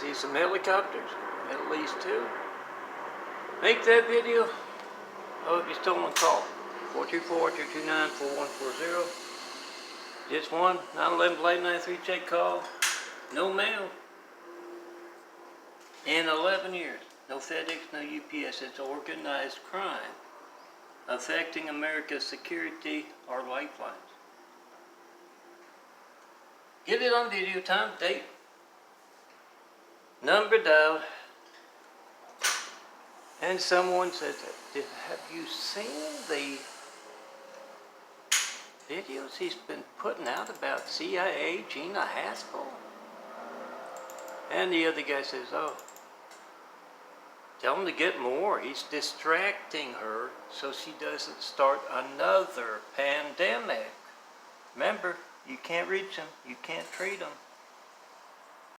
see some helicopters, at least two. Make that video. Oh, if you're stolen, call 424-229-4140. Just one 911 Blade 93 check call. No mail. In 11 years. No FedEx, no UPS. It's organized crime affecting America's security or lifelines. Get it on video, time, date, number dialed. And someone said, have you seen the videos he's been putting out about CIA, Gina Haspel? And the other guy says, oh, tell him to get more. He's distracting her so she doesn't start another pandemic. Remember, you can't reach them. You can't treat them.